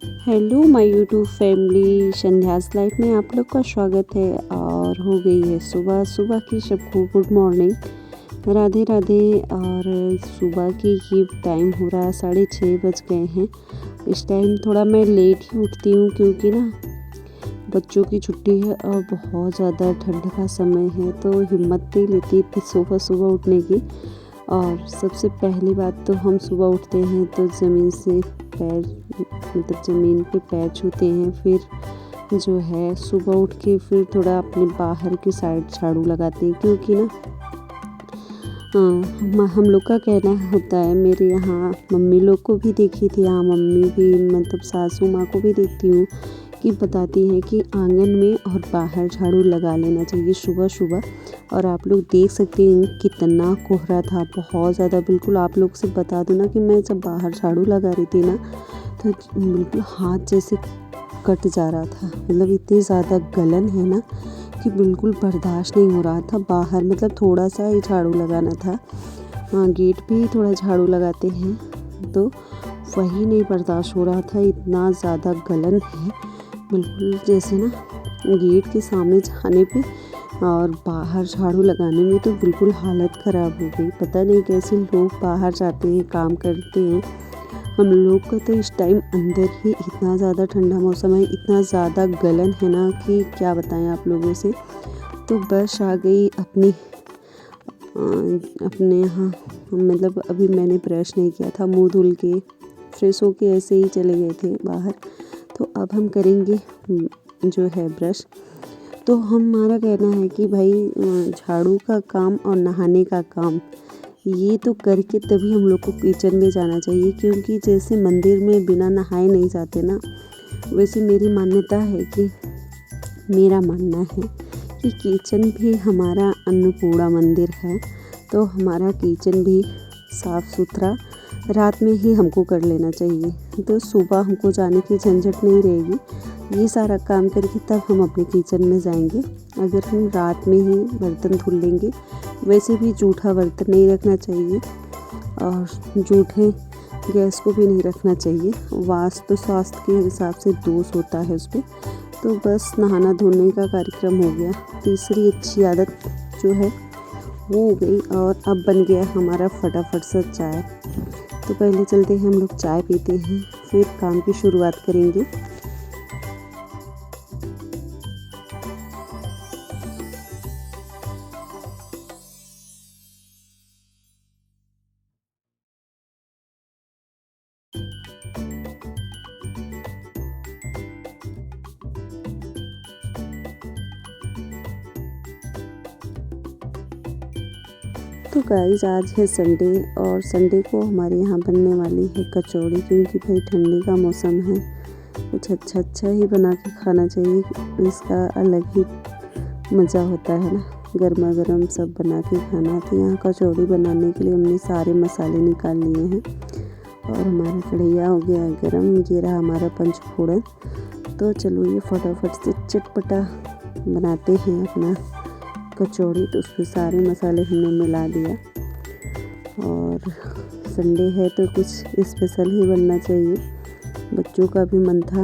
Hello my YouTube family, Sandhya's life में आप लोग का स्वागत है। और हो गई है सुबह। सुबह की सबको गुड मॉर्निंग, राधे राधे। और सुबह की ये टाइम हो रहा है 6:30 बज गए हैं। इस टाइम थोड़ा मैं लेट ही उठती हूँ क्योंकि ना बच्चों की छुट्टी है और बहुत ज़्यादा ठंड का समय है, तो हिम्मत नहीं लेती इतनी सुबह सुबह उठने की। और सबसे पहली बात तो हम सुबह उठते हैं तो ज़मीन से पैर मतलब ज़मीन पे पैर छूते हैं। फिर जो है सुबह उठ के फिर थोड़ा अपने बाहर की साइड झाड़ू लगाते हैं क्योंकि ना हम लोग का कहना होता है। मेरे यहाँ मम्मी लोग को भी देखी थी, हाँ मम्मी भी मतलब सासू माँ को भी देखती हूँ कि बताती हैं कि आंगन में और बाहर झाड़ू लगा लेना चाहिए सुबह सुबह। और आप लोग देख सकते हैं कितना कोहरा था, बहुत ज़्यादा। बिल्कुल आप लोग से बता दूँ ना कि मैं जब बाहर झाड़ू लगा रही थी ना तो बिल्कुल हाथ जैसे कट जा रहा था। मतलब इतनी ज़्यादा गलन है ना कि बिल्कुल बर्दाश्त नहीं हो रहा था। बाहर मतलब थोड़ा सा ही झाड़ू लगाना था, हाँ गेट पे ही थोड़ा झाड़ू लगाते हैं तो वही नहीं बर्दाश्त हो रहा था। इतना ज़्यादा गलन है बिल्कुल, जैसे ना गेट के सामने जाने पे और बाहर झाड़ू लगाने में तो बिल्कुल हालत ख़राब हो गई। पता नहीं कैसे लोग बाहर जाते हैं, काम करते हैं। हम लोग का तो इस टाइम अंदर ही इतना ज़्यादा ठंडा मौसम है, इतना ज़्यादा गलन है ना कि क्या बताएं आप लोगों से। तो बस आ गई अपने यहाँ। मतलब अभी मैंने ब्रश नहीं किया था, मुंह धुल के फ्रेश होके ऐसे ही चले गए थे बाहर। तो अब हम करेंगे जो है ब्रश। तो हमारा कहना है कि भाई झाड़ू का काम और नहाने का काम ये तो करके तभी हम लोग को किचन में जाना चाहिए, क्योंकि जैसे मंदिर में बिना नहाए नहीं जाते ना, वैसे मेरी मान्यता है कि मेरा मानना है कि किचन भी हमारा अन्नपूर्णा मंदिर है। तो हमारा किचन भी साफ़ सुथरा रात में ही हमको कर लेना चाहिए, तो सुबह हमको जाने की झंझट नहीं रहेगी। ये सारा काम करके तब हम अपने किचन में जाएंगे। अगर हम रात में ही बर्तन धुल लेंगे, वैसे भी जूठा बर्तन नहीं रखना चाहिए और जूठे गैस को भी नहीं रखना चाहिए। वास्तु स्वास्थ्य के हिसाब से दोष होता है उस पर। तो बस नहाना धोने का कार्यक्रम हो गया। तीसरी अच्छी आदत जो है वो हो गई। और अब बन गया हमारा फटाफट सा चाय। तो पहले चलते हैं हम लोग चाय पीते हैं, फिर काम की शुरुआत करेंगे। तो गाइस आज है संडे और संडे को हमारे यहाँ बनने वाली है कचौड़ी, क्योंकि भाई ठंडी का मौसम है, कुछ अच्छा अच्छा ही बना के खाना चाहिए। इसका अलग ही मज़ा होता है ना, गर्मा गर्म सब बना के खाना। तो यहाँ कचौड़ी बनाने के लिए हमने सारे मसाले निकाल लिए हैं और हमारा कढ़ैया हो गया गरम। ये रहा हमारा पंचफोड़न। तो चलो ये फटाफट से चटपटा बनाते हैं अपना कचौड़ी। तो उसमें सारे मसाले हमने मिला दिया। और संडे है तो कुछ स्पेशल ही बनना चाहिए, बच्चों का भी मन था।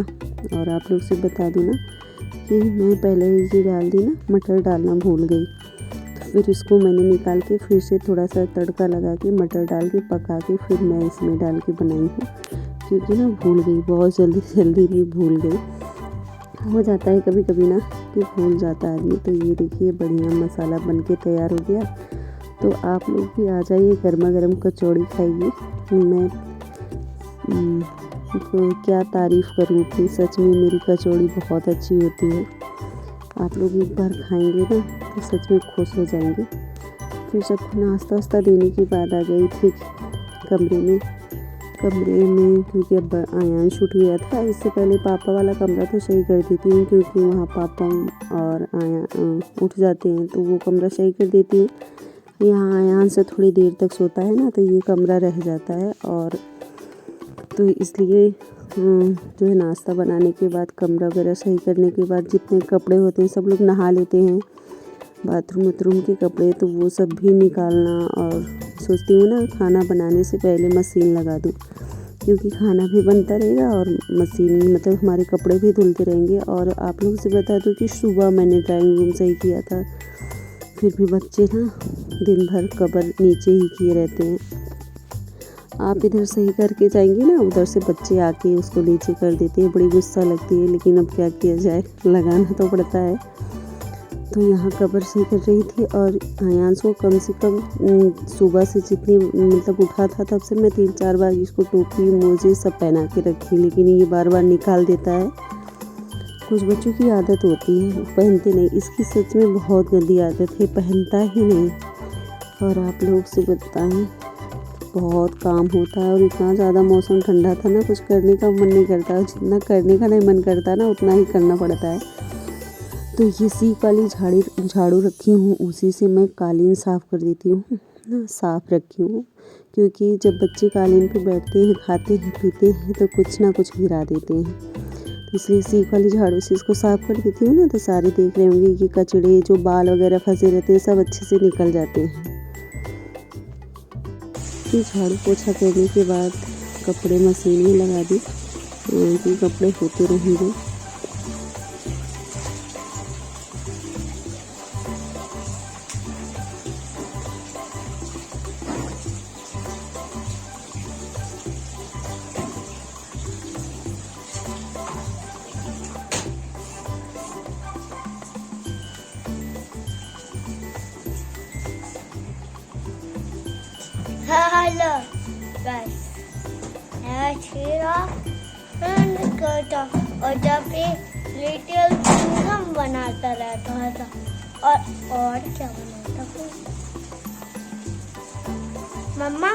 और आप लोग से बता दूँ ना कि मैं पहले ये डाल दी ना, मटर डालना भूल गई। तो फिर इसको मैंने निकाल के फिर से थोड़ा सा तड़का लगा के मटर डाल के पका के फिर मैं इसमें डाल के बनाई हूँ, क्योंकि ना भूल गई, बहुत जल्दी जल्दी भी भूल गई। हो जाता है कभी कभी ना कि भूल जाता है आदमी। तो ये देखिए बढ़िया मसाला बन के तैयार हो गया। तो आप लोग भी आ जाइए, गर्मा गर्म कचौड़ी खाइए। मैं तो क्या तारीफ़ करूँ कि सच में मेरी कचौड़ी बहुत अच्छी होती है। आप लोग एक बार खाएंगे ना तो सच में खुश हो जाएंगे। फिर सबको नाश्ता वास्ता देने के बाद आ गई थी कमरे में। क्योंकि अब आयान छूट गया था। इससे पहले पापा वाला कमरा तो सही कर देती हूँ, क्योंकि वहाँ पापा और आया उठ जाते हैं तो वो कमरा सही कर देती हूँ। यहाँ आयान से थोड़ी देर तक सोता है ना, तो ये कमरा रह जाता है। और तो इसलिए जो है नाश्ता बनाने के बाद कमरा वगैरह सही करने के बाद जितने कपड़े होते हैं सब लोग नहा लेते हैं, बाथरूम के कपड़े, तो वो सब भी निकालना। और सोचती हूँ ना खाना बनाने से पहले मशीन लगा दूँ, क्योंकि खाना भी बनता रहेगा और मशीन मतलब हमारे कपड़े भी धुलते रहेंगे। और आप लोगों से बता दूँ कि सुबह मैंने ड्राइंग रूम सही किया था, फिर भी बच्चे ना दिन भर कबर नीचे ही किए रहते हैं। आप इधर सही करके जाएंगे ना, उधर से बच्चे आके उसको नीचे कर देते हैं, बड़ी गुस्सा लगती है, लेकिन अब क्या किया जाए, लगाना तो पड़ता है। तो यहाँ कबर सही कर रही थी और आयांश को कम से कम सुबह से जितनी मतलब उठा था तब से मैं 3-4 बार इसको टोपी मोजे सब पहना के रखी, लेकिन ये बार बार निकाल देता है। कुछ बच्चों की आदत होती है पहनते नहीं, इसकी सच में बहुत गंदी आदत है, पहनता ही नहीं। और आप लोग से बताएं, बहुत काम होता है और इतना ज़्यादा मौसम ठंडा था ना, कुछ करने का मन नहीं करता, जितना करने का नहीं मन करता ना उतना ही करना पड़ता है। तो ये सीक वाली झाड़ू रखी हूँ, उसी से मैं कालीन साफ़ कर देती हूँ ना, साफ़ रखी हूँ, क्योंकि जब बच्चे कालीन पे बैठते हैं, खाते हैं, पीते हैं तो कुछ ना कुछ गिरा देते हैं। तो इसलिए सीक वाली झाड़ू से इसको साफ़ कर देती हूँ ना, तो सारे देख रहे होंगे ये कचड़े जो बाल वगैरह फंसे रहते हैं सब अच्छे से निकल जाते हैं। फिर झाड़ू पोछा करने के बाद कपड़े मशीन में लगा दी, कि कपड़े होते रहेंगे। Hello, guys. मैं छेड़ा फ्रेंड करता और जब भी लिटिल चिंगम बनाता रहता था। और क्या बनाता हूँ मम्मा?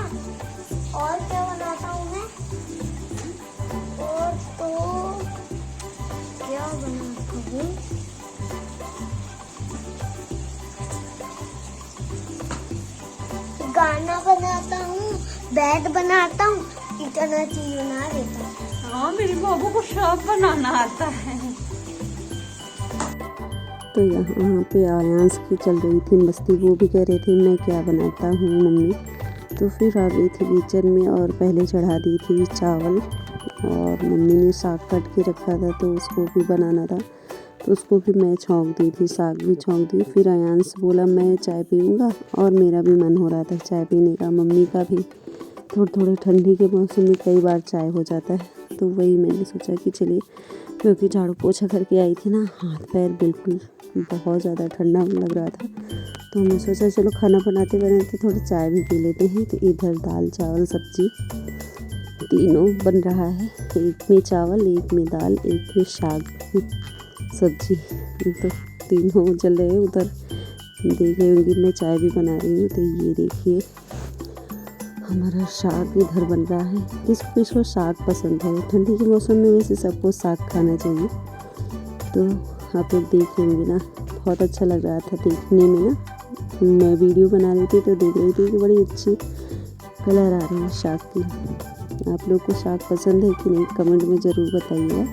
और क्या बनाता हूँ मैं? और तो क्या बनाता हूँ? गाना बनाता हूँ, बैट बनाता हूँ, इतना चीज बना देता हूँ। हाँ, मेरी बाबू को सब बनाना आता है। तो यहाँ पे आयांश की चल रही थी मस्ती, वो भी कह रहे थे मैं क्या बनाता हूँ मम्मी। तो फिर आ गई थी किचन में और पहले चढ़ा दी थी चावल, और मम्मी ने साग कट के रखा था तो उसको भी बनाना था, तो उसको भी मैं छौंक दी थी, साग भी छौंक दी। फिर आयांश बोला मैं चाय पीऊँगा, और मेरा भी मन हो रहा था चाय पीने का, मम्मी का भी। थोड़े ठंडी के मौसम में कई बार चाय हो जाता है, तो वही मैंने सोचा कि चलिए, क्योंकि झाड़ू पोछा करके आई थी ना, हाथ पैर बिल्कुल बहुत ज़्यादा ठंडा लग रहा था, तो मैं सोचा चलो खाना बनाते बनाते थोड़ी चाय भी पी लेते हैं। तो इधर दाल चावल सब्जी तीनों बन रहा है, एक में चावल, एक में दाल, एक में साग सब्जी, तो तीनों चल रहे हैं। उधर देख रहे होंगे मैं चाय भी बना रही हूँ। तो ये देखिए हमारा साग इधर बन रहा है। किसको किसको साग पसंद है, ठंडी के मौसम में वैसे सबको साग खाना चाहिए। तो आप लोग देख लेंगे ना, बहुत अच्छा लग रहा था देखने में ना। मैं वीडियो बना रही थी तो देख रही थी कि बड़ी अच्छी कलर आ रही है साग की। आप लोग को साग पसंद है कि नहीं, कमेंट में ज़रूर बताइएगा।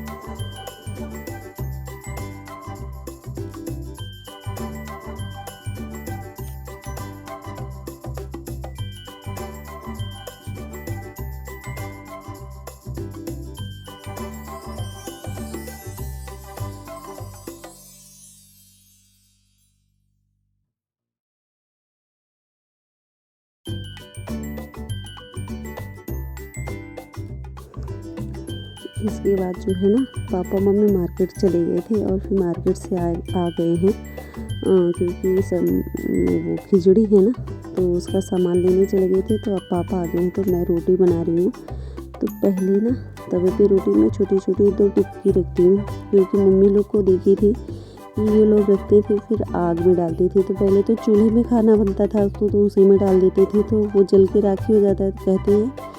इसके बाद जो है ना, पापा मम्मी मार्केट चले गए थे और फिर मार्केट से आ गए हैं, क्योंकि सब वो खिचड़ी है ना, तो उसका सामान लेने चले गए थे। तो अब पापा आ गए हैं, तो मैं रोटी बना रही हूँ। तो पहले ना तवे पे रोटी में छोटी छोटी 2 टिक्की रखती हूँ, क्योंकि मम्मी लोग को देखी थी ये लोग रखते थे फिर आग में डालते थे। तो पहले तो चूल्हे में खाना बनता था तो उसी में डाल देते थे, तो वो जल के राखी हो जाता है। तो कहते हैं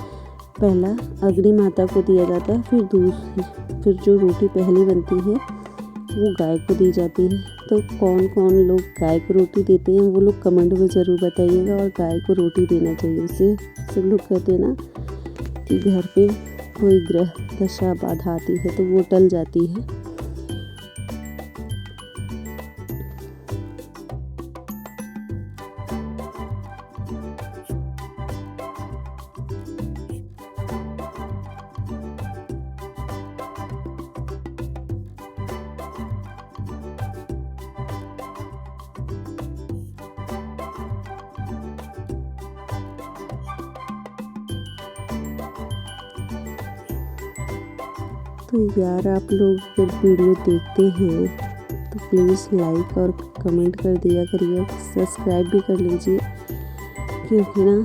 पहला अग्नि माता को दिया जाता है, फिर जो रोटी पहली बनती है वो गाय को दी जाती है। तो कौन कौन लोग गाय को रोटी देते हैं वो लोग कमेंट में ज़रूर बताइएगा, और गाय को रोटी देना चाहिए। उससे सब लोग कहते हैं ना कि घर पे कोई ग्रह दशा बाधा आती है तो वो टल जाती है। तो यार आप लोग अगर वीडियो देखते हैं तो प्लीज़ लाइक और कमेंट कर दिया करिए, सब्सक्राइब भी कर लीजिए, क्योंकि ना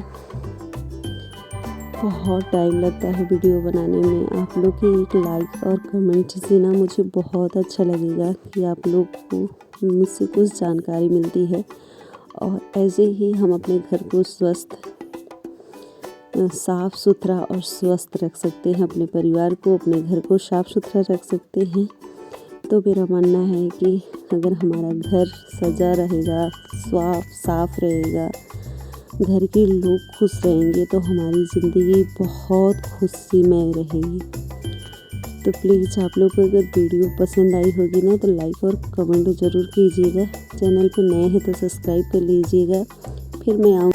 बहुत टाइम लगता है वीडियो बनाने में। आप लोग के एक लाइक और कमेंट से ना मुझे बहुत अच्छा लगेगा कि आप लोग को मुझसे कुछ जानकारी मिलती है, और ऐसे ही हम अपने घर को साफ़ सुथरा और स्वस्थ रख सकते हैं, अपने परिवार को, अपने घर को साफ़ सुथरा रख सकते हैं। तो मेरा मानना है कि अगर हमारा घर सजा रहेगा, साफ रहेगा, घर के लोग खुश रहेंगे, तो हमारी ज़िंदगी बहुत खुशीमय रहेगी। तो प्लीज़ आप लोग को अगर वीडियो पसंद आई होगी ना तो लाइक और कमेंट ज़रूर कीजिएगा। चैनल पे नए हैं तो सब्सक्राइब कर लीजिएगा। फिर मैं आऊँ